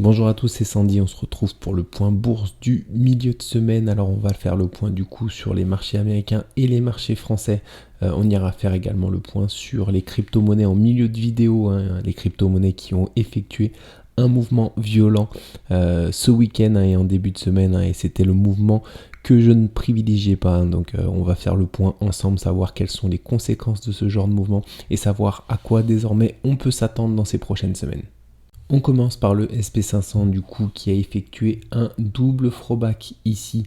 Bonjour à tous, c'est Sandy, on se retrouve pour le point bourse du milieu de semaine. Alors on va faire le point du coup sur les marchés américains et les marchés français. On ira faire également le point sur les crypto-monnaies en milieu de vidéo, les crypto-monnaies qui ont effectué un mouvement violent ce week-end et en début de semaine, et c'était le mouvement que je ne privilégiais pas. Donc on va faire le point ensemble, savoir quelles sont les conséquences de ce genre de mouvement et savoir à quoi désormais on peut s'attendre dans ces prochaines semaines. On commence par le SP500 du coup qui a effectué un double throwback ici.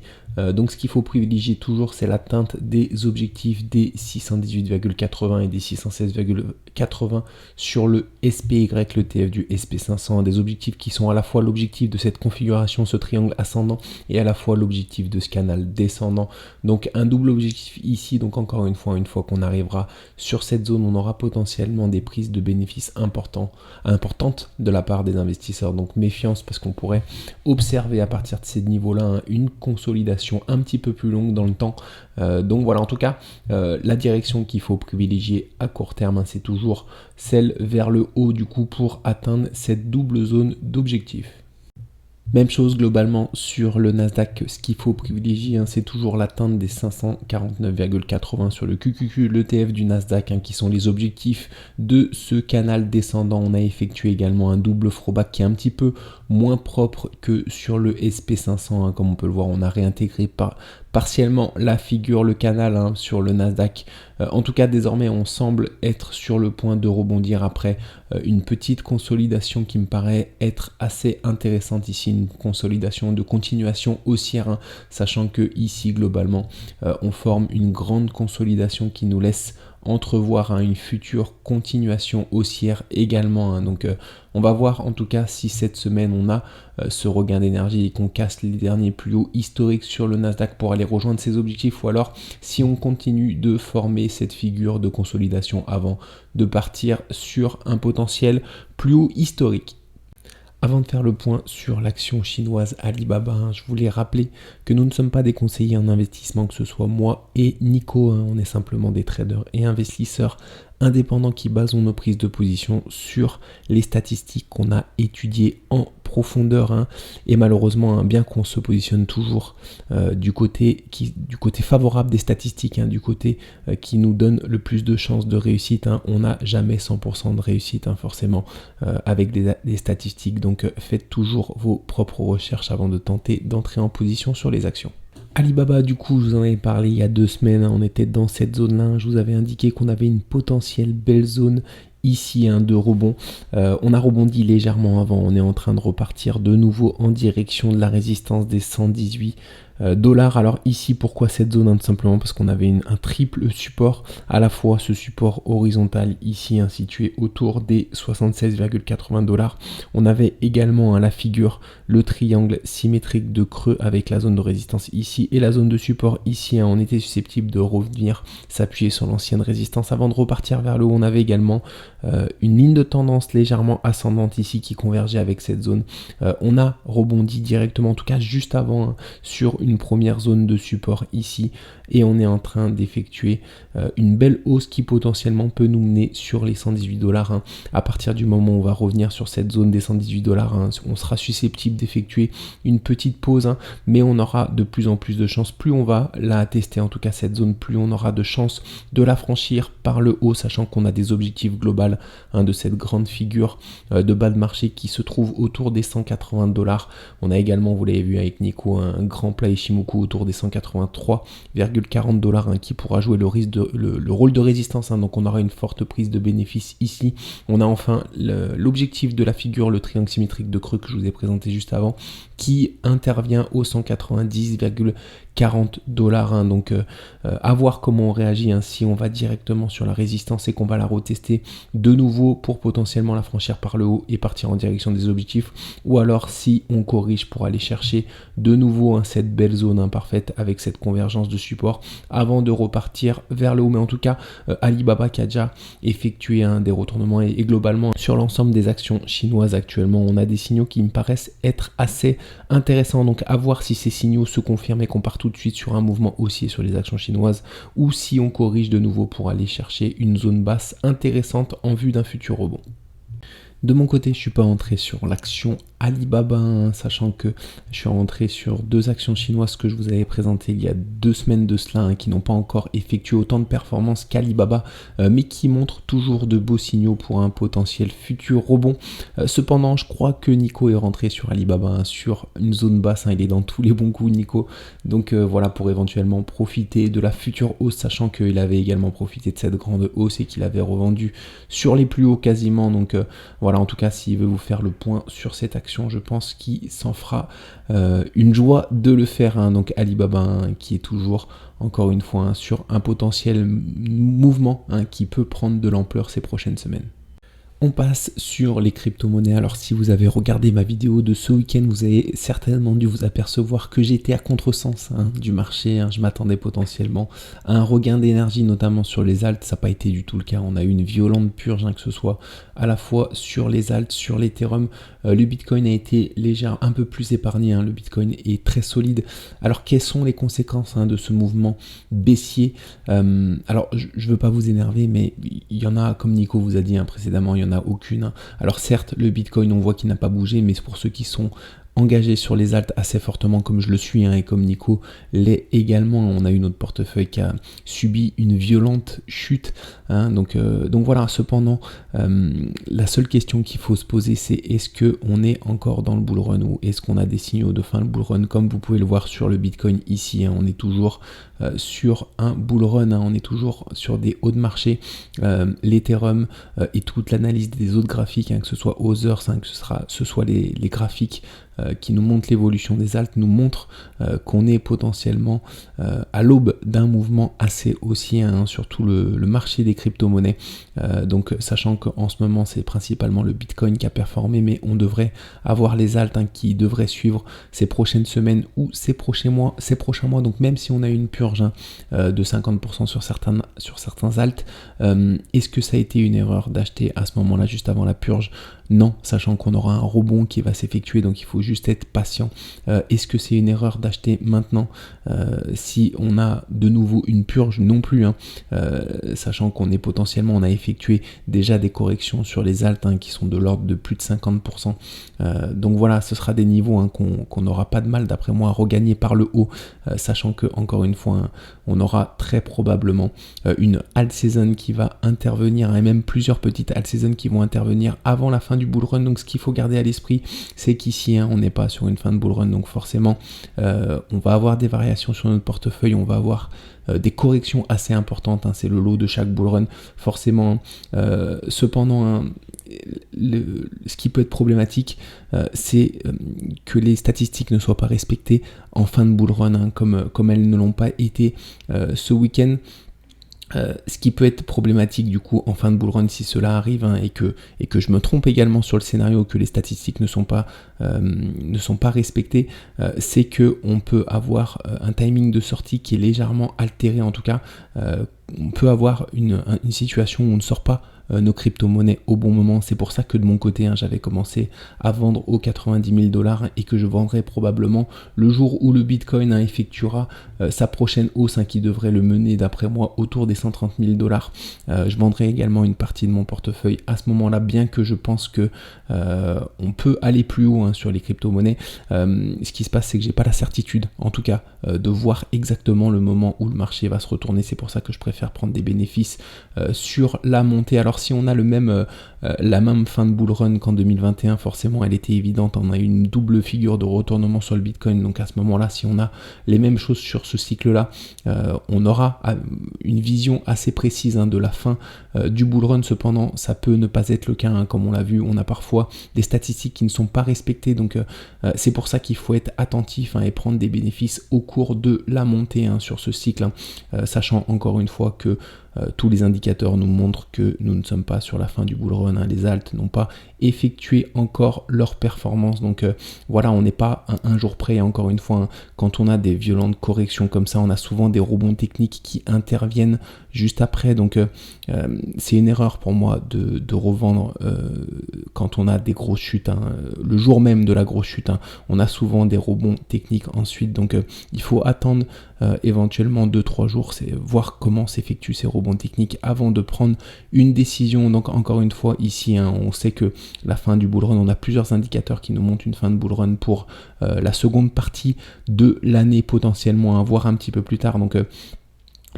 Donc ce qu'il faut privilégier toujours, c'est l'atteinte des objectifs des 618,80 et des 616,80 sur le SPY, le TF du SP500, des objectifs qui sont à la fois l'objectif de cette configuration, ce triangle ascendant, et à la fois l'objectif de ce canal descendant. Donc un double objectif ici. Donc encore une fois qu'on arrivera sur cette zone, on aura potentiellement des prises de bénéfices importantes de la part des investisseurs. Donc méfiance, parce qu'on pourrait observer à partir de ces niveaux-là une consolidation un petit peu plus longue dans le temps. Donc voilà, en tout cas, la direction qu'il faut privilégier à court terme, c'est toujours celle vers le haut du coup pour atteindre cette double zone d'objectif. Même chose globalement sur le Nasdaq, ce qu'il faut privilégier, c'est toujours l'atteinte des 549,80 sur le QQQ, l'ETF du Nasdaq, qui sont les objectifs de ce canal descendant. On a effectué également un double throwback qui est un petit peu moins propre que sur le SP500, comme on peut le voir. On a réintégré partiellement la figure, le canal sur le Nasdaq. En tout cas, désormais, on semble être sur le point de rebondir après une petite consolidation qui me paraît être assez intéressante ici, une consolidation de continuation haussière, sachant que ici, globalement, on forme une grande consolidation qui nous laisse entrevoir une future continuation haussière également. Donc on va voir en tout cas si cette semaine on a ce regain d'énergie et qu'on casse les derniers plus hauts historiques sur le Nasdaq pour aller rejoindre ses objectifs, ou alors si on continue de former cette figure de consolidation avant de partir sur un potentiel plus haut historique. Avant de faire le point sur l'action chinoise Alibaba, je voulais rappeler que nous ne sommes pas des conseillers en investissement, que ce soit moi et Nico. On est simplement des traders et investisseurs indépendants qui basons nos prises de position sur les statistiques qu'on a étudiées en profondeur. Et malheureusement, bien qu'on se positionne toujours du côté favorable des statistiques, du côté qui nous donne le plus de chances de réussite, on n'a jamais 100% de réussite forcément avec des statistiques. Donc faites toujours vos propres recherches avant de tenter d'entrer en position sur les actions. Alibaba, du coup, je vous en avais parlé il y a 2 semaines, on était dans cette zone-là, je vous avais indiqué qu'on avait une potentielle belle zone ici de rebond. On a rebondi légèrement avant, on est en train de repartir de nouveau en direction de la résistance des 118 dollars. Alors ici, pourquoi cette zone? Tout simplement parce qu'on avait un triple support, à la fois ce support horizontal ici situé autour des 76,80 dollars. On avait également la figure, le triangle symétrique de creux avec la zone de résistance ici et la zone de support ici. On était susceptible de revenir s'appuyer sur l'ancienne résistance avant de repartir vers le haut. On avait également une ligne de tendance légèrement ascendante ici qui convergeait avec cette zone. On a rebondi directement, en tout cas juste avant, sur une première zone de support ici, et on est en train d'effectuer une belle hausse qui potentiellement peut nous mener sur les 118 dollars. À partir du moment où on va revenir sur cette zone des 118 dollars, on sera susceptible d'effectuer une petite pause, mais on aura de plus en plus de chances. Plus on va la tester, en tout cas cette zone, plus on aura de chances de la franchir par le haut, sachant qu'on a des objectifs globaux de cette grande figure de bas de marché qui se trouve autour des 180 dollars. On a également, vous l'avez vu avec Nico, un grand plat Ishimoku autour des 183,40 dollars qui pourra jouer le rôle de résistance. Donc on aura une forte prise de bénéfice ici. On a enfin l'objectif de la figure, le triangle symétrique de creux que je vous ai présenté juste avant, qui intervient au 190,40 dollars. Donc à voir comment on réagit, si on va directement sur la résistance et qu'on va la retester de nouveau pour potentiellement la franchir par le haut et partir en direction des objectifs, ou alors si on corrige pour aller chercher de nouveau cette belle zone parfaite avec cette convergence de support avant de repartir vers le haut. Mais en tout cas, Alibaba qui a déjà effectué des retournements et globalement sur l'ensemble des actions chinoises actuellement, on a des signaux qui me paraissent être assez intéressants. Donc à voir si ces signaux se confirment et qu'on part tout de suite sur un mouvement haussier sur les actions chinoises, ou si on corrige de nouveau pour aller chercher une zone basse intéressante en vue d'un futur rebond. De mon côté, je suis pas entré sur l'action Alibaba, hein, sachant que je suis rentré sur 2 actions chinoises que je vous avais présentées il y a 2 semaines de cela, hein, qui n'ont pas encore effectué autant de performances qu'Alibaba, mais qui montrent toujours de beaux signaux pour un potentiel futur rebond. Cependant, je crois que Nico est rentré sur Alibaba, hein, sur une zone basse, hein, il est dans tous les bons coups, Nico. Donc voilà, pour éventuellement profiter de la future hausse, sachant qu'il avait également profité de cette grande hausse et qu'il avait revendu sur les plus hauts quasiment. Donc voilà, en tout cas, s'il veut vous faire le point sur cette action, je pense qu'il s'en fera une joie de le faire, hein. Donc Alibaba, hein, qui est toujours, encore une fois, hein, sur un potentiel mouvement, hein, qui peut prendre de l'ampleur ces prochaines semaines. On passe sur les crypto-monnaies. Alors si vous avez regardé ma vidéo de ce week-end, vous avez certainement dû vous apercevoir que j'étais à contresens, hein, du marché, hein. Je m'attendais potentiellement à un regain d'énergie, notamment sur les alts. Ça n'a pas été du tout le cas. On a eu une violente purge, hein, que ce soit à la fois sur les alts, sur l'Ethereum. Le Bitcoin a été légèrement un peu plus épargné, hein. Le Bitcoin est très solide. Alors quelles sont les conséquences, hein, de ce mouvement baissier? Alors je ne veux pas vous énerver, mais il y en a, comme Nico vous a dit, hein, précédemment, il y en a aucune, hein. Alors certes, le Bitcoin, on voit qu'il n'a pas bougé, mais c'est pour ceux qui sont engagés sur les alts assez fortement, comme je le suis, hein, et comme Nico l'est également. On a eu notre portefeuille qui a subi une violente chute, hein. Donc voilà. Cependant, la seule question qu'il faut se poser, c'est est-ce qu'on est encore dans le bull run ou est-ce qu'on a des signaux de fin de bull run? Comme vous pouvez le voir sur le Bitcoin ici, hein, on est toujours sur un bull run, hein. On est toujours sur des hauts de marché. L'Ethereum et toute l'analyse des autres graphiques, hein, que ce soit Others, hein, que ce soit les graphiques qui nous montrent l'évolution des alts, nous montrent qu'on est potentiellement à l'aube d'un mouvement assez haussier, hein, sur tout le marché des crypto-monnaies. Donc sachant qu'en ce moment c'est principalement le Bitcoin qui a performé, mais on devrait avoir les alts, hein, qui devraient suivre ces prochaines semaines ou ces prochains mois. Donc même si on a une purge, hein, de 50% sur certains alts, est-ce que ça a été une erreur d'acheter à ce moment-là juste avant la purge? Non, sachant qu'on aura un rebond qui va s'effectuer, donc il faut juste être patient. Est-ce que c'est une erreur d'acheter maintenant si on a de nouveau une purge? Non plus, hein. Sachant qu'on est potentiellement, on a effectué déjà des corrections sur les alts, hein, qui sont de l'ordre de plus de 50%. Donc voilà, ce sera des niveaux, hein, qu'on n'aura pas de mal, d'après moi, à regagner par le haut, sachant que, encore une fois, hein, on aura très probablement une alt season qui va intervenir, hein, et même plusieurs petites alt season qui vont intervenir avant la fin du bull run. Donc ce qu'il faut garder à l'esprit, c'est qu'ici, hein, on n'est pas sur une fin de bull run, donc forcément on va avoir des variations sur notre portefeuille, on va avoir des corrections assez importantes, hein, c'est le lot de chaque bull run forcément. Cependant, hein, ce qui peut être problématique, c'est que les statistiques ne soient pas respectées en fin de bull run, hein, comme elles ne l'ont pas été ce week-end. Ce qui peut être problématique du coup en fin de bull run si cela arrive, hein, et que je me trompe également sur le scénario, que les statistiques ne sont pas respectées, c'est que on peut avoir un timing de sortie qui est légèrement altéré. En tout cas, on peut avoir une situation où on ne sort pas nos crypto-monnaies au bon moment. C'est pour ça que de mon côté, hein, j'avais commencé à vendre aux 90 000 $, hein, et que je vendrai probablement le jour où le Bitcoin, hein, effectuera sa prochaine hausse, hein, qui devrait le mener d'après moi autour des 130 000 $. Je vendrai également une partie de mon portefeuille à ce moment-là, bien que je pense que on peut aller plus haut, hein, sur les crypto-monnaies. Ce qui se passe, c'est que j'ai pas la certitude, en tout cas, de voir exactement le moment où le marché va se retourner. C'est pour ça que je préfère prendre des bénéfices sur la montée. Alors si on a la même fin de bull run qu'en 2021, forcément elle était évidente, on a eu une double figure de retournement sur le Bitcoin. Donc à ce moment-là, si on a les mêmes choses sur ce cycle-là, on aura une vision assez précise, hein, de la fin du bull run. Cependant, ça peut ne pas être le cas, hein, comme on l'a vu, on a parfois des statistiques qui ne sont pas respectées. Donc c'est pour ça qu'il faut être attentif, hein, et prendre des bénéfices au cours de la montée, hein, sur ce cycle, hein, sachant encore une fois que tous les indicateurs nous montrent que nous ne sommes pas sur la fin du bull run, hein. Les alts n'ont pas effectué encore leur performance. Donc voilà, on n'est pas un jour près. Encore une fois, hein, quand on a des violentes corrections comme ça, on a souvent des rebonds techniques qui interviennent juste après. Donc c'est une erreur pour moi de revendre quand on a des grosses chutes, hein. Le jour même de la grosse chute, hein, on a souvent des rebonds techniques ensuite, donc il faut attendre éventuellement 2-3 jours, c'est voir comment s'effectuent ces rebonds techniques avant de prendre une décision. Donc encore une fois ici, hein, on sait que la fin du bull run, on a plusieurs indicateurs qui nous montrent une fin de bull run pour la seconde partie de l'année potentiellement, hein, voire un petit peu plus tard.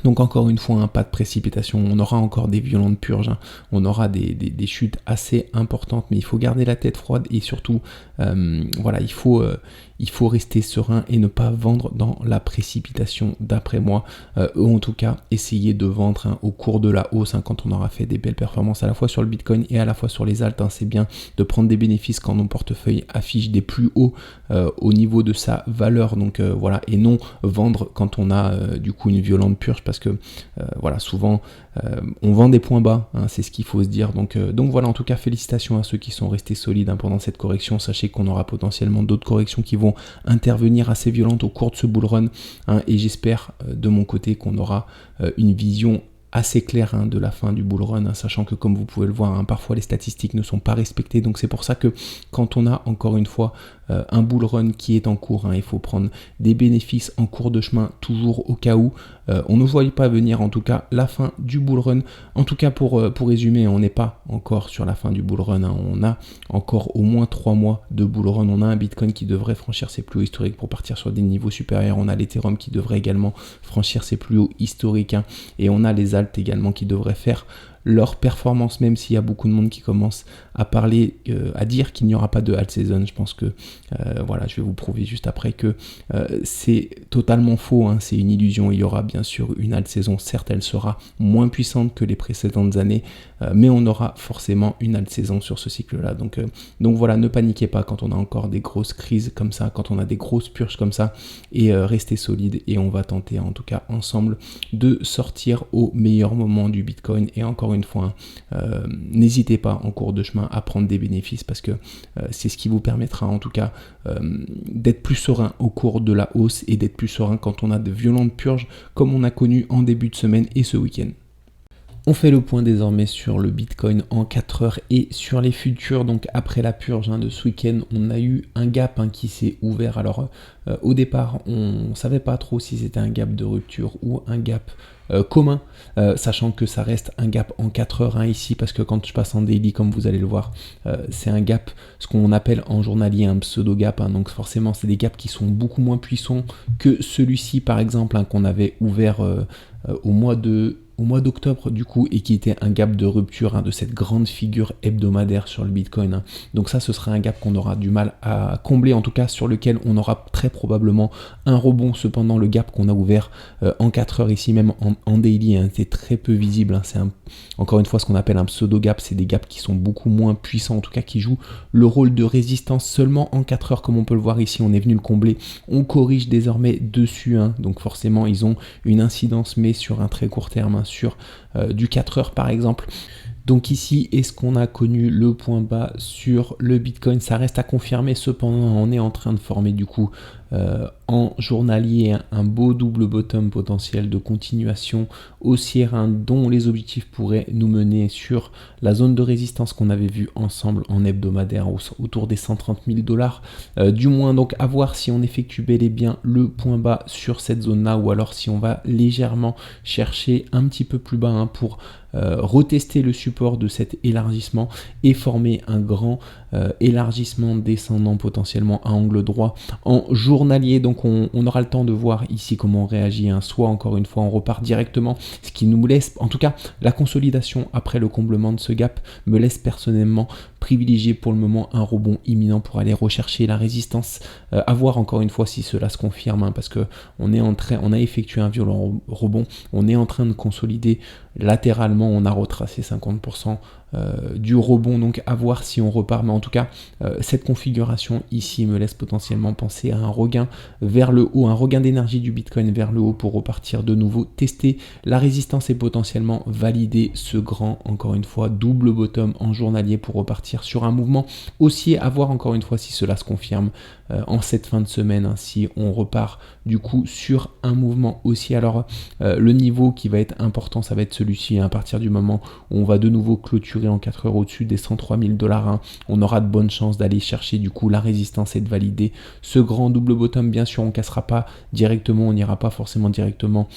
Donc encore une fois, pas de précipitation, on aura encore des violentes purges, hein. On aura des chutes assez importantes, mais il faut garder la tête froide et surtout, voilà, il faut rester serein et ne pas vendre dans la précipitation d'après moi, ou en tout cas essayer de vendre, hein, au cours de la hausse, hein, quand on aura fait des belles performances à la fois sur le Bitcoin et à la fois sur les alts, hein. C'est bien de prendre des bénéfices quand nos portefeuilles affichent des plus hauts au niveau de sa valeur, donc voilà, et non vendre quand on a du coup une violente purge, parce que voilà, souvent on vend des points bas, hein, c'est ce qu'il faut se dire. Donc voilà, en tout cas félicitations à ceux qui sont restés solides, hein, pendant cette correction. Sachez qu'on aura potentiellement d'autres corrections qui vont intervenir assez violentes au cours de ce bull run, hein, et j'espère de mon côté qu'on aura une vision assez clair, hein, de la fin du bull run, hein, sachant que comme vous pouvez le voir, hein, parfois les statistiques ne sont pas respectées, donc c'est pour ça que quand on a encore une fois un bull run qui est en cours, hein, il faut prendre des bénéfices en cours de chemin, toujours au cas où on ne voyait pas venir en tout cas la fin du bull run. En tout cas pour résumer, on n'est pas encore sur la fin du bull run, hein, on a encore au moins 3 mois de bull run, on a un Bitcoin qui devrait franchir ses plus hauts historiques pour partir sur des niveaux supérieurs, on a l'Ethereum qui devrait également franchir ses plus hauts historiques, hein, et on a les alts également qui devraient faire leur performance, même s'il y a beaucoup de monde qui commence à parler, à dire qu'il n'y aura pas de alt season. Je pense que voilà, je vais vous prouver juste après que c'est totalement faux, hein, c'est une illusion. Il y aura bien sûr une alt saison, certes elle sera moins puissante que les précédentes années, mais on aura forcément une alt saison sur ce cycle là. Donc voilà, ne paniquez pas quand on a encore des grosses crises comme ça, quand on a des grosses purges comme ça, et restez solide, et on va tenter en tout cas ensemble de sortir au meilleur moment du Bitcoin. Et encore une fois, n'hésitez pas en cours de chemin à prendre des bénéfices, parce que c'est ce qui vous permettra en tout cas d'être plus serein au cours de la hausse, et d'être plus serein quand on a de violentes purges comme on a connu en début de semaine et ce week-end. On fait le point désormais sur le Bitcoin en 4 heures et sur les futurs. Donc après la purge, hein, de ce week-end, on a eu un gap, hein, qui s'est ouvert. Alors au départ, on ne savait pas trop si c'était un gap de rupture ou un gap commun, sachant que ça reste un gap en 4 heures, hein, ici, parce que quand je passe en daily, comme vous allez le voir, c'est un gap, ce qu'on appelle en journalier un pseudo gap, hein, donc forcément c'est des gaps qui sont beaucoup moins puissants que celui-ci par exemple, hein, qu'on avait ouvert au mois d'octobre du coup, et qui était un gap de rupture, hein, de cette grande figure hebdomadaire sur le Bitcoin, hein. Donc ça, ce sera un gap qu'on aura du mal à combler, en tout cas sur lequel on aura très probablement un rebond. Cependant, le gap qu'on a ouvert en 4 heures ici, même en daily, hein, c'est très peu visible, hein. C'est encore une fois ce qu'on appelle un pseudo gap, c'est des gaps qui sont beaucoup moins puissants, en tout cas qui jouent le rôle de résistance seulement en 4 heures, comme on peut le voir ici. On est venu le combler, on corrige désormais dessus, hein. Donc forcément ils ont une incidence, mais sur un très court terme, hein, sur du 4 heures par exemple. Donc ici, est-ce qu'on a connu le point bas sur le Bitcoin? Ça reste à confirmer, cependant on est en train de former du coup en journalier un beau double bottom potentiel de continuation haussière, hein, dont les objectifs pourraient nous mener sur la zone de résistance qu'on avait vue ensemble en hebdomadaire autour des 130 000 $, du moins. Donc à voir si on effectue bel et bien le point bas sur cette zone là, ou alors si on va légèrement chercher un petit peu plus bas, hein, pour retester le support de cet élargissement et former un grand élargissement descendant potentiellement à angle droit en journalier. Donc on aura le temps de voir ici comment on réagit, hein. Soit encore une fois on repart directement, ce qui nous laisse, en tout cas la consolidation après le comblement de ce gap me laisse personnellement privilégier pour le moment un rebond imminent pour aller rechercher la résistance, à voir encore une fois si cela se confirme, hein, parce que on a effectué un violent rebond, on est en train de consolider latéralement, on a retracé 50% du rebond, donc à voir si on repart. Mais en tout cas, cette configuration ici me laisse potentiellement penser à un regain vers le haut, un regain d'énergie du Bitcoin vers le haut pour repartir de nouveau, tester la résistance et potentiellement valider ce grand, encore une fois, double bottom en journalier pour repartir partir sur un mouvement haussier, à voir encore une fois si cela se confirme en cette fin de semaine, si on repart du coup sur un mouvement haussier. Alors le niveau qui va être important, ça va être celui-ci, à partir du moment où on va de nouveau clôturer en 4 heures au-dessus des 103 000 $, on aura de bonnes chances d'aller chercher du coup la résistance et de valider ce grand double bottom. Bien sûr, on cassera pas directement, on n'ira pas forcément directement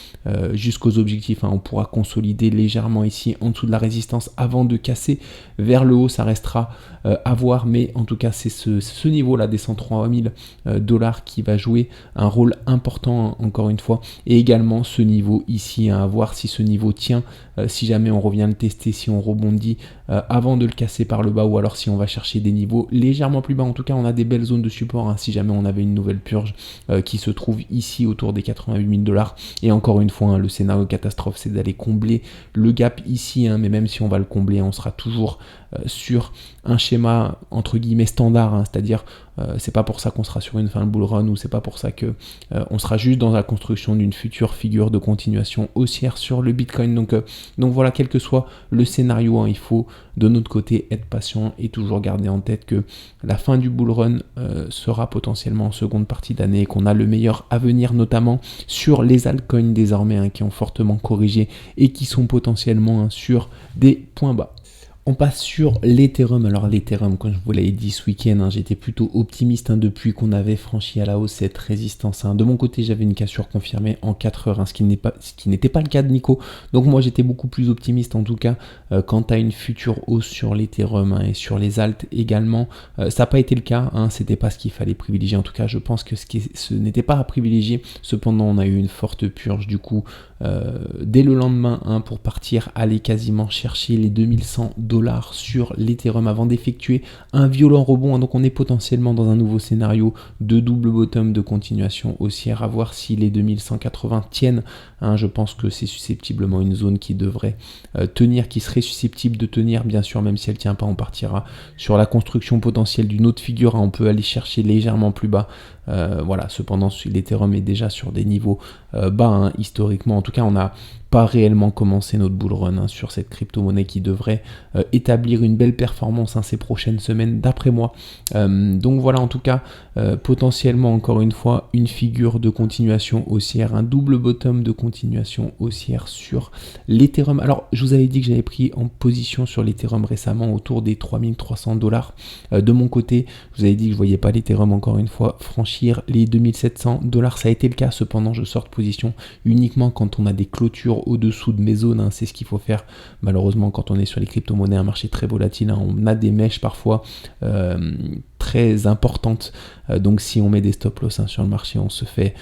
jusqu'aux objectifs, on pourra consolider légèrement ici en dessous de la résistance avant de casser vers le haut. Ça restera à voir, mais en tout cas c'est ce niveau là des 103 000 $ qui va jouer un rôle important encore une fois, et également ce niveau ici, à voir si ce niveau tient, si jamais on revient le tester, si on rebondit avant de le casser par le bas, ou alors si on va chercher des niveaux légèrement plus bas. En tout cas, on a des belles zones de support, si jamais on avait une nouvelle purge qui se trouve ici autour des 88 000 $. Et encore une fois, le scénario catastrophe, c'est d'aller combler le gap ici, mais même si on va le combler, on sera toujours sur un schéma entre guillemets standard, c'est-à-dire c'est pas pour ça qu'on sera sur une fin de bull run, ou c'est pas pour ça que on sera juste dans la construction d'une future figure de continuation haussière sur le Bitcoin. Donc voilà, quel que soit le scénario, il faut de notre côté être patient et toujours garder en tête que la fin du bull run sera potentiellement en seconde partie d'année, et qu'on a le meilleur à venir, notamment sur les altcoins désormais qui ont fortement corrigé et qui sont potentiellement sur des points bas. On passe sur l'Ethereum. Alors l'Ethereum, comme je vous l'avais dit ce week-end, j'étais plutôt optimiste depuis qu'on avait franchi à la hausse cette résistance. De mon côté, j'avais une cassure confirmée en 4 heures, ce qui n'était pas le cas de Nico. Donc moi, j'étais beaucoup plus optimiste en tout cas quant à une future hausse sur l'Ethereum et sur les alts également. Ça n'a pas été le cas, c'était pas ce qu'il fallait privilégier. En tout cas, je pense que ce n'était pas à privilégier. Cependant, on a eu une forte purge du coup dès le lendemain pour partir aller quasiment chercher les 2100 $ sur l'Ethereum avant d'effectuer un violent rebond. Donc on est potentiellement dans un nouveau scénario de double bottom de continuation haussière, à voir si les 2180 tiennent. Je pense que c'est susceptiblement une zone qui devrait tenir, qui serait susceptible de tenir. Bien sûr, même si elle ne tient pas, on partira sur la construction potentielle d'une autre figure. On peut aller chercher légèrement plus bas. Voilà, cependant l'Ethereum est déjà sur des niveaux bas historiquement. En tout cas, on n'a pas réellement commencé notre bull run sur cette crypto-monnaie qui devrait établir une belle performance ces prochaines semaines d'après moi. Donc voilà, en tout cas, potentiellement encore une fois une figure de continuation haussière, un double bottom de continuation haussière sur l'Ethereum. Alors je vous avais dit que j'avais pris en position sur l'Ethereum récemment autour des 3300 $. De mon côté, je vous avais dit que je voyais pas l'Ethereum encore une fois franchir les 2700 $. Ça a été le cas, cependant je sors de position uniquement quand on a des clôtures au-dessous de mes zones. C'est ce qu'il faut faire malheureusement quand on est sur les crypto-monnaies, un marché très volatile. On a des mèches parfois très importantes, donc si on met des stop loss sur le marché, on se fait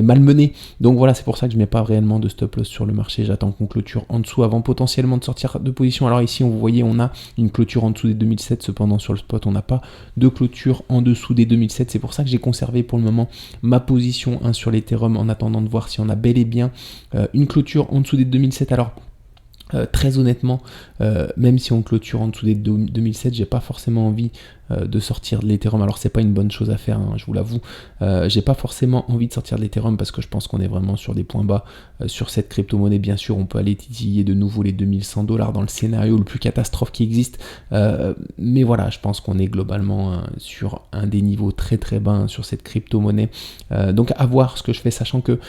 malmener. Donc voilà, c'est pour ça que je mets pas réellement de stop loss sur le marché. J'attends qu'on clôture en dessous avant potentiellement de sortir de position. Alors ici, vous voyez, on a une clôture en dessous des 2007, cependant sur le spot on n'a pas de clôture en dessous des 2007. C'est pour ça que j'ai conservé pour le moment ma position sur l'Ethereum en attendant de voir si on a bel et bien une clôture en dessous des 2007. Alors très honnêtement, même si on clôture en dessous des 2007, j'ai pas forcément envie de sortir de l'Ethereum. Alors c'est pas une bonne chose à faire, je vous l'avoue. J'ai pas forcément envie de sortir de l'Ethereum parce que je pense qu'on est vraiment sur des points bas sur cette crypto-monnaie. Bien sûr, on peut aller titiller de nouveau les 2100 $ dans le scénario le plus catastrophe qui existe. Mais voilà, je pense qu'on est globalement sur un des niveaux très très bas sur cette crypto-monnaie. Donc à voir ce que je fais, sachant que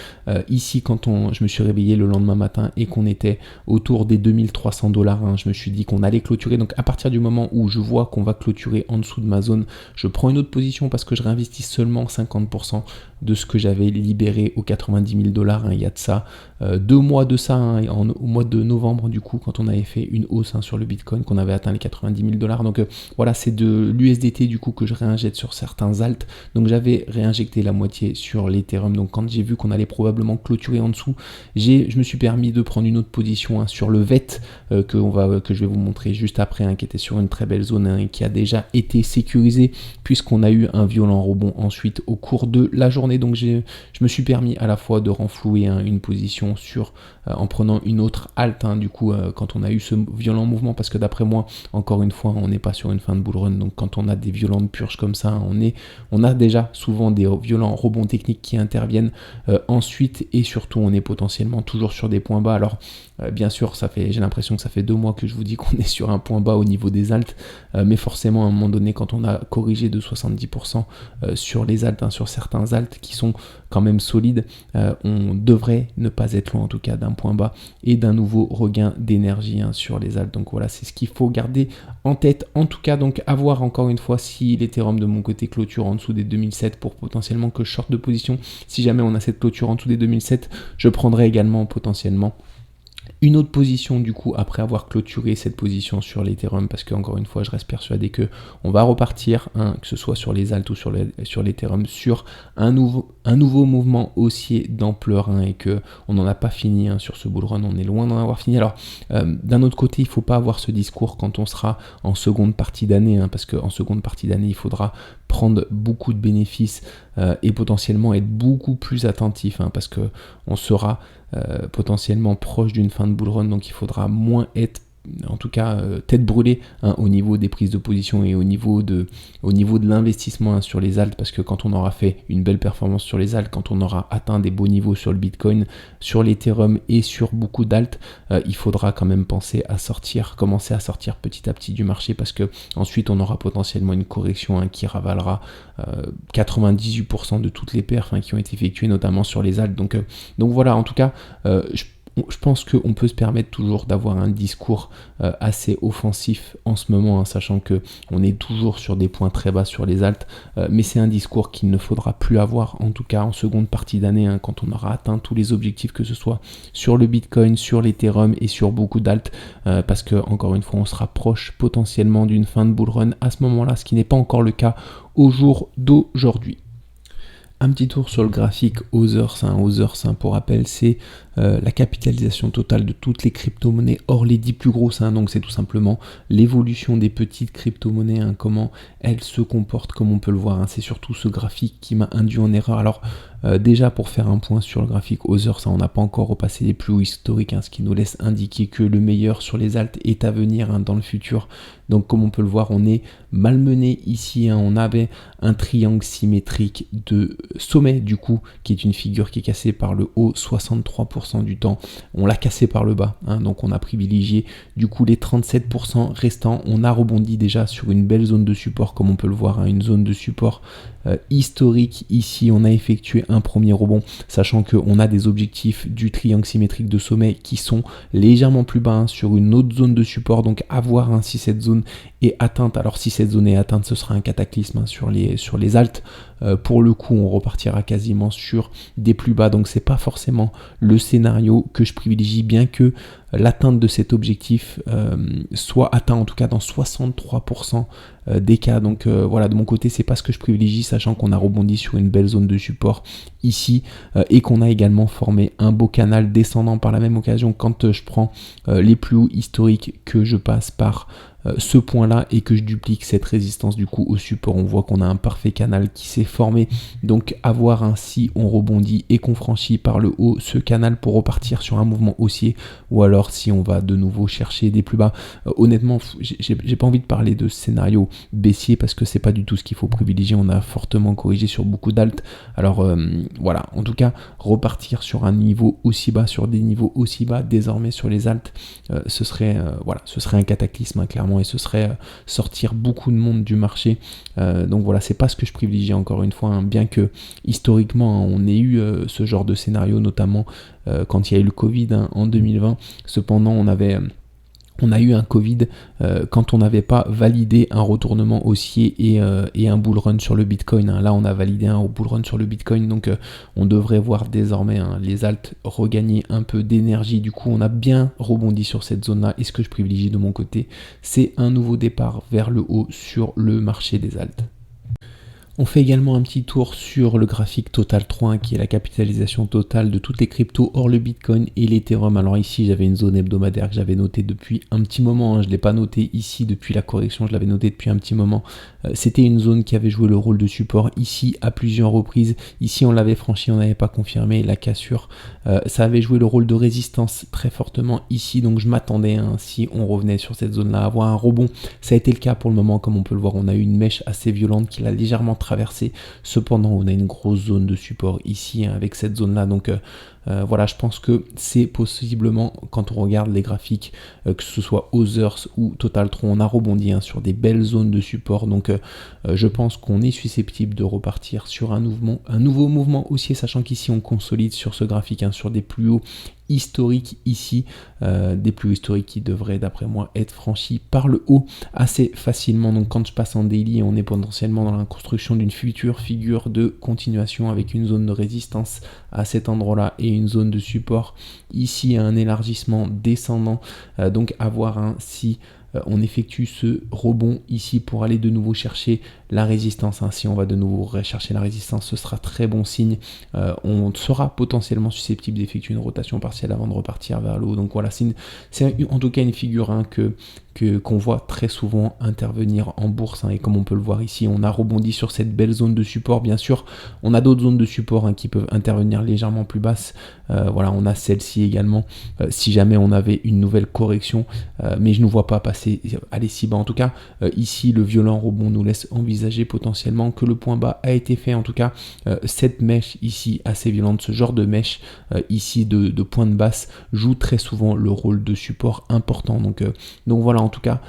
ici, quand je me suis réveillé le lendemain matin et qu'on était autour des 2300 $, je me suis dit qu'on allait clôturer. Donc à partir du moment où je vois qu'on va clôturer en dessous de ma zone, je prends une autre position parce que je réinvestis seulement 50% de ce que j'avais libéré aux 90 000 $. Il y a de ça 2 mois de ça, au mois de novembre du coup, quand on avait fait une hausse sur le Bitcoin, qu'on avait atteint les 90 000 $. Donc voilà, c'est de l'USDT du coup que je réinjecte sur certains alts. Donc j'avais réinjecté la moitié sur l'Ethereum. Donc quand j'ai vu qu'on allait probablement clôturer en dessous, je me suis permis de prendre une autre position sur le VET que je vais vous montrer juste après, qui était sur une très belle zone et qui a déjà été sécurisé puisqu'on a eu un violent rebond ensuite au cours de la journée. Donc je me suis permis à la fois de renflouer une position position en prenant une autre halte, du coup, quand on a eu ce violent mouvement, parce que d'après moi, encore une fois, on n'est pas sur une fin de bull run, donc quand on a des violentes purges comme ça, on a déjà souvent des violents rebonds techniques qui interviennent ensuite, et surtout, on est potentiellement toujours sur des points bas. Alors, bien sûr, j'ai l'impression que ça fait 2 mois que je vous dis qu'on est sur un point bas au niveau des alts, mais forcément, à un moment donné, quand on a corrigé de 70% sur les alts, sur certains alts qui sont quand même solides, on devrait ne pas être loin en tout cas d'un point bas et d'un nouveau regain d'énergie sur les alts. Donc voilà, c'est ce qu'il faut garder en tête. En tout cas, donc à voir encore une fois si l'Ethereum de mon côté clôture en dessous des 2007 pour potentiellement que je sorte de position. Si jamais on a cette clôture en dessous des 2007, je prendrai également potentiellement une autre position du coup après avoir clôturé cette position sur l'Ethereum, parce que encore une fois je reste persuadé que on va repartir, que ce soit sur les alts ou sur l'Ethereum, sur un nouveau mouvement haussier d'ampleur, et que on n'en a pas fini sur ce bull run, on est loin d'en avoir fini. Alors d'un autre côté, il ne faut pas avoir ce discours quand on sera en seconde partie d'année, parce qu'en seconde partie d'année il faudra prendre beaucoup de bénéfices et potentiellement être beaucoup plus attentif, parce que on sera potentiellement proche d'une fin de bull run, donc il faudra moins être, en tout cas tête brûlée au niveau des prises de position et au niveau de l'investissement sur les alts, parce que quand on aura fait une belle performance sur les alts, quand on aura atteint des beaux niveaux sur le Bitcoin, sur l'Ethereum et sur beaucoup d'alts, il faudra quand même commencer à sortir petit à petit du marché, parce que ensuite on aura potentiellement une correction qui ravalera 98% de toutes les perfs qui ont été effectuées, notamment sur les alts. Donc voilà, en tout cas je pense qu'on peut se permettre toujours d'avoir un discours assez offensif en ce moment, sachant que on est toujours sur des points très bas sur les alts, mais c'est un discours qu'il ne faudra plus avoir, en tout cas en seconde partie d'année, quand on aura atteint tous les objectifs, que ce soit sur le Bitcoin, sur l'Ethereum et sur beaucoup d'alts, parce que encore une fois on se rapproche potentiellement d'une fin de bull run à ce moment-là, ce qui n'est pas encore le cas au jour d'aujourd'hui. Un petit tour sur le graphique Others. Others, pour rappel, c'est la capitalisation totale de toutes les crypto-monnaies hors les 10 plus grosses. Donc c'est tout simplement l'évolution des petites crypto-monnaies, comment elles se comportent, comme on peut le voir. C'est surtout ce graphique qui m'a induit en erreur. Alors déjà, pour faire un point sur le graphique Others, on n'a pas encore repassé les plus hauts historiques, ce qui nous laisse indiquer que le meilleur sur les alts est à venir dans le futur. Donc comme on peut le voir, on est malmené ici. On avait un triangle symétrique de sommet, du coup, qui est une figure qui est cassée par le haut 63% du temps. On l'a cassé par le bas, donc on a privilégié du coup les 37% restants. On a rebondi déjà sur une belle zone de support, comme on peut le voir, une zone de support historique. Ici, on a effectué un premier rebond, sachant qu'on a des objectifs du triangle symétrique de sommet qui sont légèrement plus bas sur une autre zone de support. Donc à voir si cette zone est atteinte. Alors si cette zone est atteinte, ce sera un cataclysme sur les alts. Pour le coup, on repartira quasiment sur des plus bas, donc c'est pas forcément le scénario que je privilégie, bien que l'atteinte de cet objectif soit atteint en tout cas dans 63% des cas. Donc voilà, de mon côté, c'est pas ce que je privilégie, sachant qu'on a rebondi sur une belle zone de support ici et qu'on a également formé un beau canal descendant. Par la même occasion, quand je prends les plus hauts historiques, que je passe par ce point là et que je duplique cette résistance du coup au support, on voit qu'on a un parfait canal qui s'est formé. Donc à voir si on rebondit et qu'on franchit par le haut ce canal pour repartir sur un mouvement haussier, ou alors si on va de nouveau chercher des plus bas. Honnêtement, j'ai pas envie de parler de scénario baissier, parce que c'est pas du tout ce qu'il faut privilégier. On a fortement corrigé sur beaucoup d'alts. Alors voilà, en tout cas repartir sur un niveau aussi bas, sur des niveaux aussi bas désormais sur les alts, ce serait un cataclysme clairement, et ce serait sortir beaucoup de monde du marché. Donc voilà, c'est pas ce que je privilégie, encore une fois, bien que historiquement on ait eu ce genre de scénario, notamment quand il y a eu le Covid en 2020. Cependant, on a eu un Covid quand on n'avait pas validé un retournement haussier et un bull run sur le Bitcoin. Là, on a validé un bull run sur le Bitcoin, donc on devrait voir désormais les alts regagner un peu d'énergie. Du coup, on a bien rebondi sur cette zone-là, et ce que je privilégie de mon côté, c'est un nouveau départ vers le haut sur le marché des alts. On fait également un petit tour sur le graphique Total 3 qui est la capitalisation totale de toutes les cryptos hors le Bitcoin et l'Ethereum. Alors ici j'avais une zone hebdomadaire que j'avais notée depuis un petit moment, hein. Je ne l'ai pas notée ici depuis la correction, je l'avais notée depuis un petit moment. C'était une zone qui avait joué le rôle de support ici à plusieurs reprises. Ici on l'avait franchi, on n'avait pas confirmé la cassure. Ça avait joué le rôle de résistance très fortement ici, donc je m'attendais, hein, si on revenait sur cette zone là à avoir un rebond. Ça a été le cas pour le moment, comme on peut le voir, on a eu une mèche assez violente qui l'a légèrement traversé. Cependant, on a une grosse zone de support ici, hein, avec cette zone là, donc voilà, je pense que c'est possiblement, quand on regarde les graphiques, que ce soit Others ou TotalTron, on a rebondi, hein, sur des belles zones de support, donc je pense qu'on est susceptible de repartir sur un nouveau mouvement haussier, sachant qu'ici on consolide sur ce graphique, hein, sur des plus hauts historiques ici, des plus hauts historiques qui devraient d'après moi être franchis par le haut assez facilement. Donc quand je passe en daily, on est potentiellement dans la construction d'une future figure de continuation avec une zone de résistance à cet endroit là et une zone de support ici, un élargissement descendant, donc à voir, hein, si on effectue ce rebond ici pour aller de nouveau chercher la résistance, hein. Si on va de nouveau rechercher la résistance, ce sera très bon signe. On sera potentiellement susceptible d'effectuer une rotation partielle avant de repartir vers le haut. Donc voilà, c'est en tout cas une figure, hein, qu'on voit très souvent intervenir en bourse, hein, et comme on peut le voir ici, on a rebondi sur cette belle zone de support. Bien sûr, on a d'autres zones de support, hein, qui peuvent intervenir légèrement plus basses. Voilà, on a celle-ci également, si jamais on avait une nouvelle correction, mais je ne vois pas passer, aller si bas. En tout cas, ici, le violent rebond nous laisse envisager potentiellement que le point bas a été fait. En tout cas, cette mèche ici assez violente, ce genre de mèche ici de point de basse joue très souvent le rôle de support important. Donc voilà, en tout cas,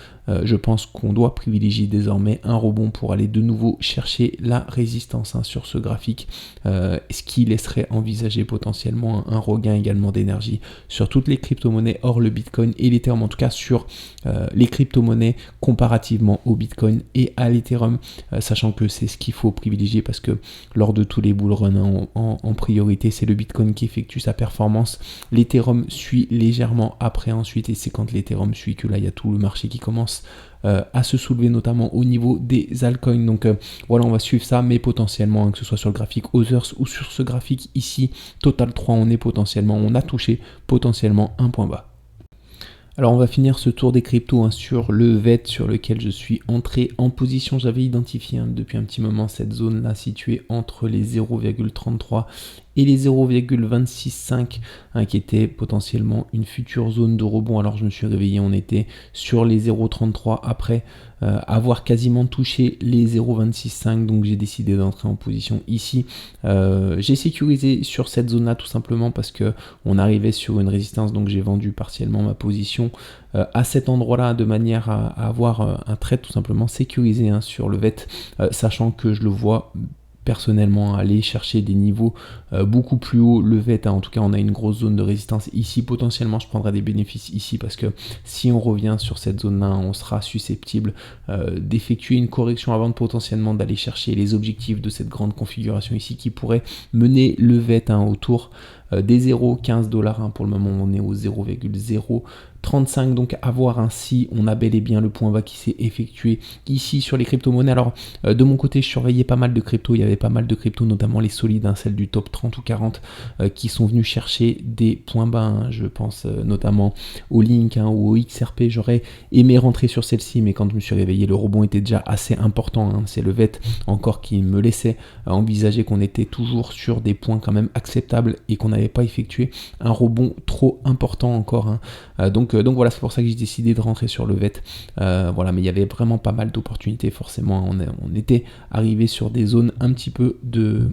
je pense qu'on doit privilégier désormais un rebond pour aller de nouveau chercher la résistance, hein, sur ce graphique, ce qui laisserait envisager potentiellement un regain également d'énergie sur toutes les crypto-monnaies hors le Bitcoin et l'Ethereum, en tout cas sur les crypto-monnaies comparativement au Bitcoin et à l'Ethereum, sachant que c'est ce qu'il faut privilégier parce que lors de tous les bull runs, hein, en priorité, c'est le Bitcoin qui effectue sa performance. L'Ethereum suit légèrement après ensuite, et c'est quand l'Ethereum suit que là, il y a tout le marché qui commence à se soulever, notamment au niveau des altcoins. Donc voilà, on va suivre ça, mais potentiellement, hein, que ce soit sur le graphique Others ou sur ce graphique ici, Total 3, on a touché potentiellement un point bas. Alors on va finir ce tour des cryptos, hein, sur le VET sur lequel je suis entré en position. J'avais identifié, hein, depuis un petit moment cette zone là située entre les 0,33 et les 0,265, hein, qui était potentiellement une future zone de rebond. Alors je me suis réveillé, on était sur les 0,33 après avoir quasiment touché les 0,265, donc j'ai décidé d'entrer en position ici. J'ai sécurisé sur cette zone là tout simplement parce que on arrivait sur une résistance, donc j'ai vendu partiellement ma position à cet endroit là de manière à avoir un trade tout simplement sécurisé, hein, sur le VET, sachant que je le vois personnellement aller chercher des niveaux beaucoup plus hauts. Le VET, hein, en tout cas on a une grosse zone de résistance ici, potentiellement je prendrai des bénéfices ici parce que si on revient sur cette zone là, on sera susceptible d'effectuer une correction avant de potentiellement d'aller chercher les objectifs de cette grande configuration ici qui pourrait mener le VET, hein, autour des 0,15 $, hein. Pour le moment on est au 0,035, donc à voir ainsi. On a bel et bien le point bas qui s'est effectué ici sur les crypto-monnaies. Alors de mon côté je surveillais pas mal de cryptos, il y avait pas mal de cryptos, notamment les solides, hein, celles du top 30 ou 40, qui sont venus chercher des points bas, hein. Je pense notamment au Link, hein, ou au XRP. J'aurais aimé rentrer sur celle-ci, mais quand je me suis réveillé, le rebond était déjà assez important, hein. C'est le VET encore qui me laissait envisager qu'on était toujours sur des points quand même acceptables et qu'on n'avait pas effectué un rebond trop important encore, hein. Donc voilà, c'est pour ça que j'ai décidé de rentrer sur le VET. Voilà, mais il y avait vraiment pas mal d'opportunités forcément. On était arrivé sur des zones un petit peu de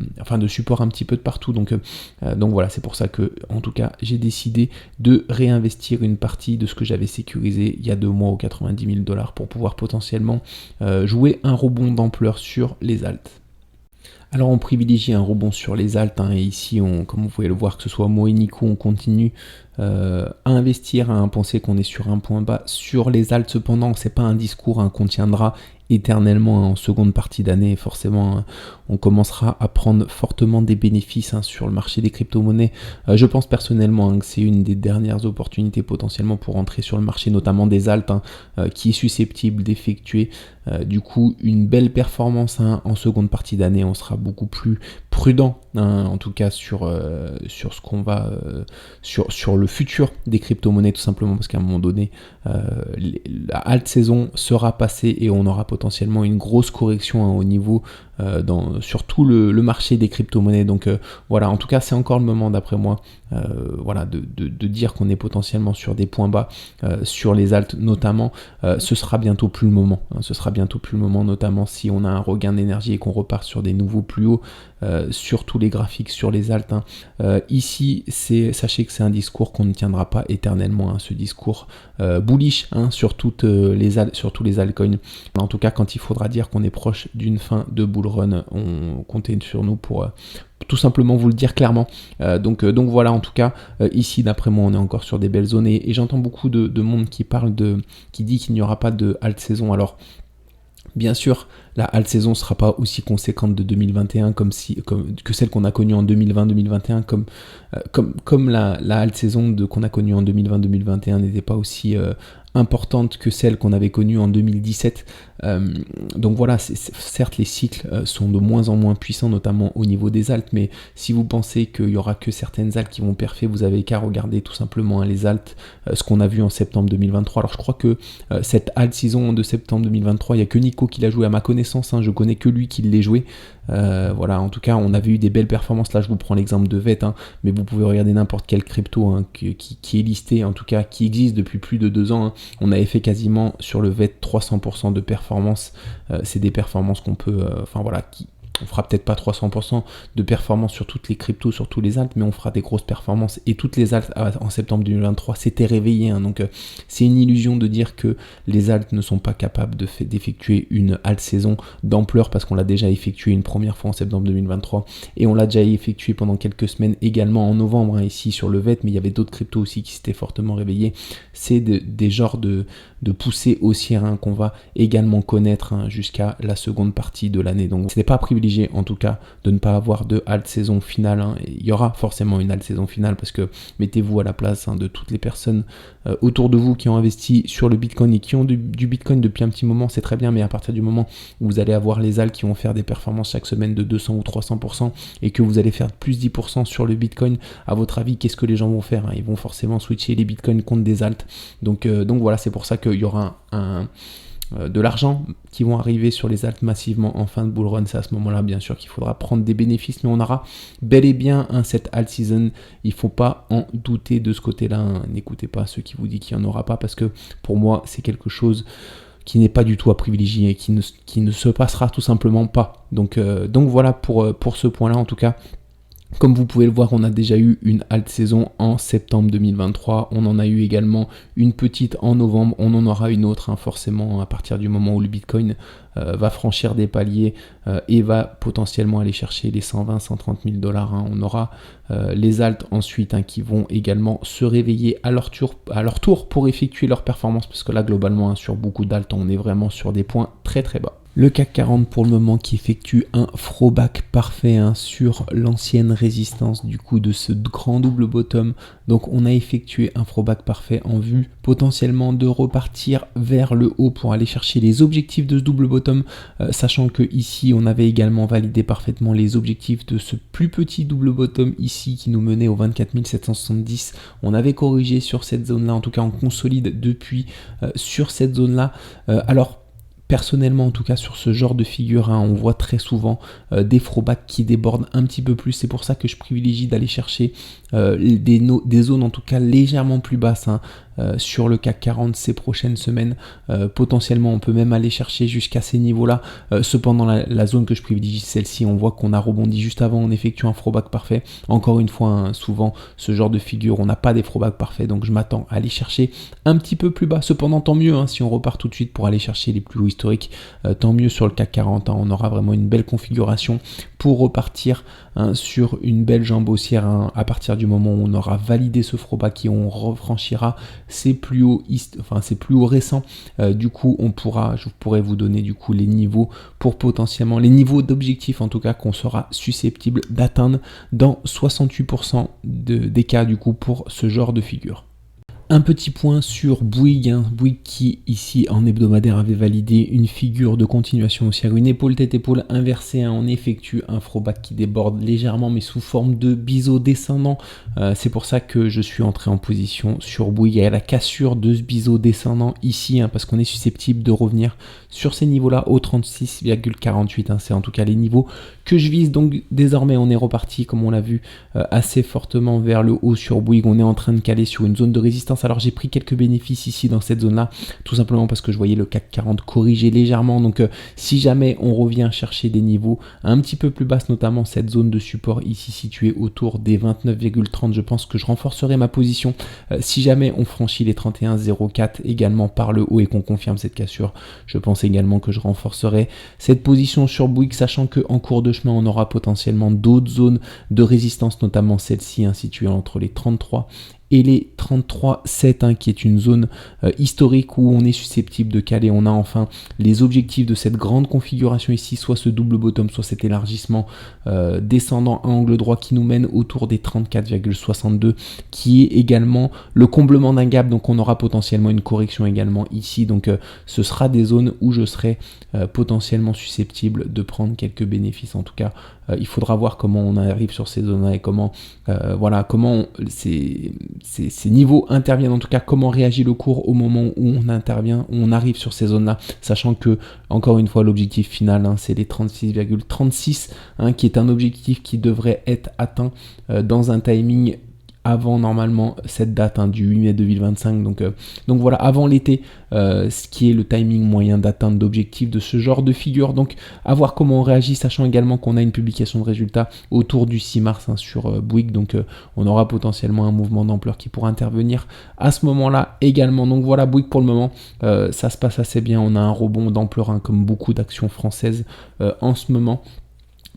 support un petit peu de partout. Donc voilà, c'est pour ça que en tout cas j'ai décidé de réinvestir une partie de ce que j'avais sécurisé il y a 2 mois aux 90 000 $ pour pouvoir potentiellement jouer un rebond d'ampleur sur les alts. Alors on privilégie un rebond sur les altes, et ici, comme vous pouvez le voir, que ce soit moi et Nico, on continue à investir, à penser qu'on est sur un point bas. Sur les altes, cependant, c'est pas un discours qu'on tiendra éternellement en seconde partie d'année. Forcément, on commencera à prendre fortement des bénéfices sur le marché des crypto-monnaies. Je pense personnellement que c'est une des dernières opportunités potentiellement pour entrer sur le marché, notamment des altes, qui est susceptible d'effectuer du coup une belle performance en seconde partie d'année. On sera beaucoup plus prudent, en tout cas sur ce qu'on va sur le futur des crypto-monnaies, tout simplement parce qu'à un moment donné la halte saison sera passée et on aura potentiellement une grosse correction au niveau sur tout le marché des crypto-monnaies. Donc voilà, en tout cas c'est encore le moment d'après moi de dire qu'on est potentiellement sur des points bas sur les altes notamment. Ce sera bientôt plus le moment, notamment si on a un regain d'énergie et qu'on repart sur des nouveaux plus hauts sur tous les graphiques sur les altes. Ici, sachez que c'est un discours qu'on ne tiendra pas éternellement, ce discours bullish sur tous les altcoins. En tout cas, quand il faudra dire qu'on est proche d'une fin de bull run, on comptez sur nous pour tout simplement vous le dire clairement. Donc voilà, en tout cas, ici d'après moi, on est encore sur des belles zones et j'entends beaucoup de monde qui dit qu'il n'y aura pas de alt saison. Alors bien sûr, la alt saison ne sera pas aussi conséquente de 2021 que celle qu'on a connue en 2020-2021, comme la alt saison qu'on a connue en 2020-2021 n'était pas aussi importante que celle qu'on avait connue en 2017. Donc voilà, certes les cycles sont de moins en moins puissants, notamment au niveau des alts, mais si vous pensez qu'il n'y aura que certaines alts qui vont perfer, vous avez qu'à regarder tout simplement les alts, ce qu'on a vu en septembre 2023. Alors je crois que cette alt saison de septembre 2023, il n'y a que Nico qui l'a joué à ma connaissance, je connais que lui qui l'ait joué. Voilà, en tout cas on avait eu des belles performances. Là je vous prends l'exemple de VET, mais vous pouvez regarder n'importe quel crypto qui est listé, en tout cas qui existe depuis plus de 2 ans. On avait fait quasiment sur le VET 300% de performance. C'est des performances qu'on peut, on fera peut-être pas 300% de performance sur toutes les cryptos, sur tous les alts, mais on fera des grosses performances. Et toutes les alts en septembre 2023 s'étaient réveillées. Donc c'est une illusion de dire que les alts ne sont pas capables d'effectuer une alt saison d'ampleur, parce qu'on l'a déjà effectué une première fois en septembre 2023 et on l'a déjà effectué pendant quelques semaines également en novembre ici sur le VET, mais il y avait d'autres cryptos aussi qui s'étaient fortement réveillés. C'est des genres de poussées haussières qu'on va également connaître jusqu'à la seconde partie de l'année. Donc c'était pas privilégié en tout cas de ne pas avoir de alt saison finale. Il y aura forcément une alt saison finale, parce que mettez-vous à la place de toutes les personnes autour de vous qui ont investi sur le Bitcoin et qui ont du Bitcoin depuis un petit moment. C'est très bien, mais à partir du moment où vous allez avoir les alts qui vont faire des performances chaque semaine de 200 ou 300% et que vous allez faire plus 10% sur le Bitcoin, à votre avis, qu'est-ce que les gens vont faire? Ils vont forcément switcher les Bitcoins contre des alts. Donc voilà, c'est pour ça qu'il y aura de l'argent qui vont arriver sur les alts massivement en fin de bull run. C'est à ce moment-là bien sûr qu'il faudra prendre des bénéfices, mais on aura bel et bien cette alt season. Il ne faut pas en douter de ce côté-là. N'écoutez pas ceux qui vous disent qu'il n'y en aura pas, parce que pour moi c'est quelque chose qui n'est pas du tout à privilégier et qui ne se passera tout simplement pas. Donc voilà pour ce point-là. En tout cas, comme vous pouvez le voir, on a déjà eu une alt saison en septembre 2023, on en a eu également une petite en novembre, on en aura une autre forcément à partir du moment où le Bitcoin va franchir des paliers et va potentiellement aller chercher les 120 130 000 $. On aura les alts ensuite qui vont également se réveiller à leur tour pour effectuer leur performance, parce que là globalement sur beaucoup d'alts on est vraiment sur des points très très bas. Le CAC 40 pour le moment qui effectue un throwback parfait sur l'ancienne résistance du coup de ce grand double bottom. Donc on a effectué un throwback parfait en vue potentiellement de repartir vers le haut pour aller chercher les objectifs de ce double bottom, sachant que ici on avait également validé parfaitement les objectifs de ce plus petit double bottom ici qui nous menait au 24 770. On avait corrigé sur cette zone là, en tout cas on consolide depuis sur cette zone là. Alors personnellement, en tout cas, sur ce genre de figure, on voit très souvent des throwbacks qui débordent un petit peu plus. C'est pour ça que je privilégie d'aller chercher des zones, en tout cas, légèrement plus basses. sur le CAC 40 ces prochaines semaines. Potentiellement on peut même aller chercher jusqu'à ces niveaux-là. Cependant la zone que je privilégie, celle-ci, on voit qu'on a rebondi juste avant, on effectue un throwback parfait. Encore une fois, hein, souvent ce genre de figure, on n'a pas des throwbacks parfaits, donc je m'attends à aller chercher un petit peu plus bas. Cependant, tant mieux, hein, si on repart tout de suite pour aller chercher les plus hauts historiques, tant mieux sur le CAC 40, hein, on aura vraiment une belle configuration pour repartir, hein, sur une belle jambe haussière, hein, à partir du moment où on aura validé ce throwback et on refranchira ses plus hauts, récents. Du coup, je pourrais vous donner du coup les niveaux pour potentiellement, les niveaux d'objectifs en tout cas qu'on sera susceptible d'atteindre dans 68% des cas du coup pour ce genre de figure. Un petit point sur Bouygues, hein. Bouygues qui ici en hebdomadaire avait validé une figure de continuation haussière, une épaule tête-épaule inversée, hein. On effectue un throwback qui déborde légèrement mais sous forme de biseau descendant. C'est pour ça que je suis entré en position sur Bouygues. Il y a la cassure de ce biseau descendant ici, hein, parce qu'on est susceptible de revenir sur ces niveaux-là au 36,48. Hein. C'est en tout cas les niveaux que je vise. Donc désormais on est reparti, comme on l'a vu, assez fortement vers le haut sur Bouygues. On est en train de caler sur une zone de résistance. Alors j'ai pris quelques bénéfices ici dans cette zone là, tout simplement parce que je voyais le CAC 40 corriger légèrement. Donc si jamais on revient chercher des niveaux un petit peu plus basses, notamment cette zone de support ici située autour des 29,30, je pense que je renforcerai ma position. Si jamais on franchit les 31,04 également par le haut et qu'on confirme cette cassure, je pense également que je renforcerai cette position sur Bouygues, sachant que en cours de chemin on aura potentiellement d'autres zones de résistance, notamment celle-ci, hein, située entre les 33 et les 33,7, hein, qui est une zone historique où on est susceptible de caler. On a enfin les objectifs de cette grande configuration ici, soit ce double bottom, soit cet élargissement descendant à angle droit qui nous mène autour des 34,62, qui est également le comblement d'un gap. Donc on aura potentiellement une correction également ici. Donc ce sera des zones où je serai potentiellement susceptible de prendre quelques bénéfices. En tout cas, il faudra voir comment on arrive sur ces zones-là et comment ces niveaux interviennent, en tout cas comment réagit le cours au moment où on intervient, où on arrive sur ces zones-là, sachant que, encore une fois, l'objectif final, hein, c'est les 36,36, hein, qui est un objectif qui devrait être atteint dans un timing avant normalement cette date, hein, du 8 mai 2025, donc voilà, avant l'été, ce qui est le timing moyen d'atteinte d'objectifs de ce genre de figure. Donc à voir comment on réagit, sachant également qu'on a une publication de résultats autour du 6 mars, hein, sur Bouygues, donc on aura potentiellement un mouvement d'ampleur qui pourra intervenir à ce moment-là également. Donc voilà, Bouygues pour le moment, ça se passe assez bien, on a un rebond d'ampleur, hein, comme beaucoup d'actions françaises en ce moment.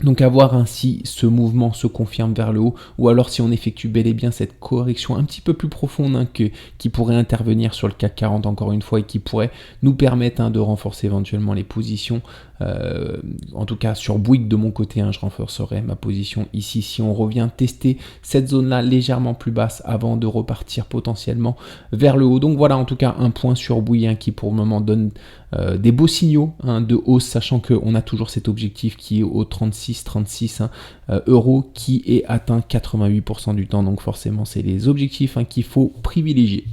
Donc à voir, hein, si ce mouvement se confirme vers le haut, ou alors si on effectue bel et bien cette correction un petit peu plus profonde, hein, qui pourrait intervenir sur le CAC 40 encore une fois, et qui pourrait nous permettre, hein, de renforcer éventuellement les positions. En tout cas sur Bouygues de mon côté, hein, je renforcerai ma position ici si on revient tester cette zone là légèrement plus basse avant de repartir potentiellement vers le haut. Donc voilà, en tout cas un point sur Bouygues, hein, qui pour le moment donne des beaux signaux, hein, de hausse, sachant qu'on a toujours cet objectif qui est au 36 euros, qui est atteint 88% du temps. Donc forcément c'est les objectifs, hein, qu'il faut privilégier.